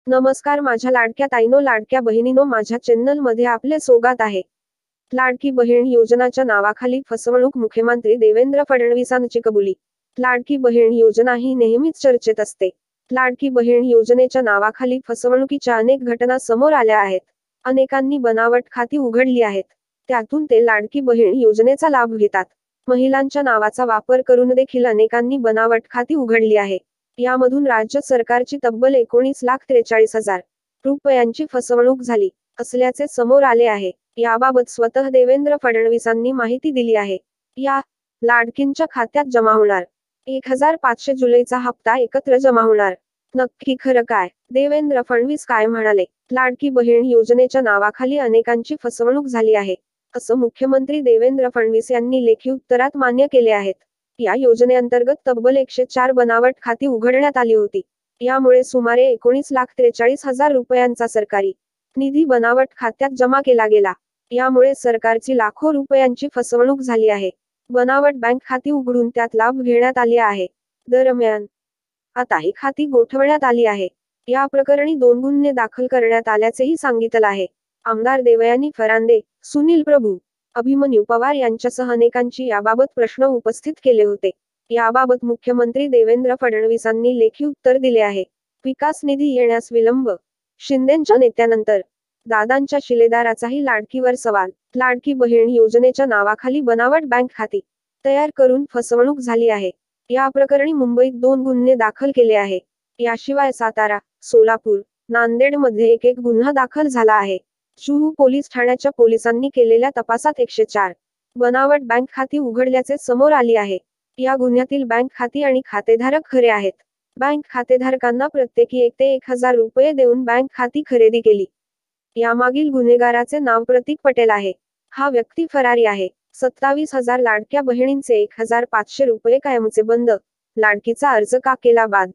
नमस्कार माझ्या लाडक्या ताईनो लाडक्या बहिणीनो माझ्या चॅनलमध्ये आपले स्वागत आहे. लाडकी बहीण योजनाच्या नावाखाली फसवणूक मुख्यमंत्री देवेंद्र फडणवीसांची कबुली. लाडकी बहीण योजना ही नेहमीच चर्चेत असते. लाडकी बहीण योजनेच्या नावाखाली फसवणुकीच्या अनेक घटना समोर आल्या आहेत. अनेकांनी बनावट खाती उघडली आहेत. त्यातून ते लाडकी बहीण योजनेचा लाभ घेतात. महिलांच्या नावाचा वापर करून देखील अनेकांनी बनावट खाती उघडली आहे. यामधून राज्य सरकारची तब्बल 19,43,000 रुपयांची फसवणूक झाली असल्याचे समोर आले आहे. याबाबत स्वतः देवेंद्र फडणवीसांनी माहिती दिली आहे. या लाडकींच्या खात्यात जमा होणार 1,500 जुलैचा हप्ता एकत्र जमा होणार. नक्की खरं काय? देवेंद्र फडणवीस काय म्हणाले? लाडकी बहीण योजनेच्या नावाखाली अनेकांची फसवणूक झाली आहे, असं मुख्यमंत्री देवेंद्र फडणवीस यांनी लेखी उत्तरात मान्य केले आहेत. या योजनेअंतर्गत तब्बल 104 बनावट खाती उघडण्यात आली होती. यामुळे सुमारे 19,43,000 रुपयांचा सरकारी निधी बनावट खात्यात जमा केला गेला. यामुळे सरकारची लाखो रुपयांची फसवणूक झाली आहे. बनावट बँक खाती उघडून त्यात लाभ घेण्यात आले आहे. दरम्यान आता ही खाती गोठवण्यात आली आहे. या प्रकरणी 2 गुन्हे दाखल करण्यात आल्याचेही सांगितलं आहे. आमदार देवयानी फरांदे, सुनील प्रभू, अभिमन्यू पवार यांच्यासह अनेकांची याबाबत प्रश्न उपस्थित केले होते. याबाबत मुख्यमंत्री देवेंद्र फडणवीसांनी लेखी उत्तर दिले आहे. विकास निधी येण्यास विलंब. शिंदेंच्या नेत्यानंतर दादांच्या शिलेदाराचाही लाडकीवर सवाल. लाडकी बहीण योजनेच्या नावाखाली बनावट बँक खाती तयार करून फसवणूक झाली आहे. या प्रकरणी मुंबईत 2 गुन्हे दाखल केले आहे. याशिवाय सातारा, सोलापूर, नांदेडमध्ये एक गुन्हा दाखल झाला आहे. जुहू पोलीस ठाण्याच्या पोलिसांनी केलेल्या तपासात 104 बनावट बँक खाती उघडल्याचे समोर आली आहे. या गुन्ह्यातील बँक खाती आणि खातेधारक खरे आहेत. बँक खातेधारकांना प्रत्येकी 1 ते 1,000 रुपये देऊन बँक खाती खरेदी केली. यामागील गुन्हेगाराचे नाव प्रतीक पटेल आहे. हा व्यक्ती फरारी आहे. 27,000 लाडक्या बहिणींचे 1,500 रुपये कायमचे बंद. लाडकीचा अर्ज का केला बाद?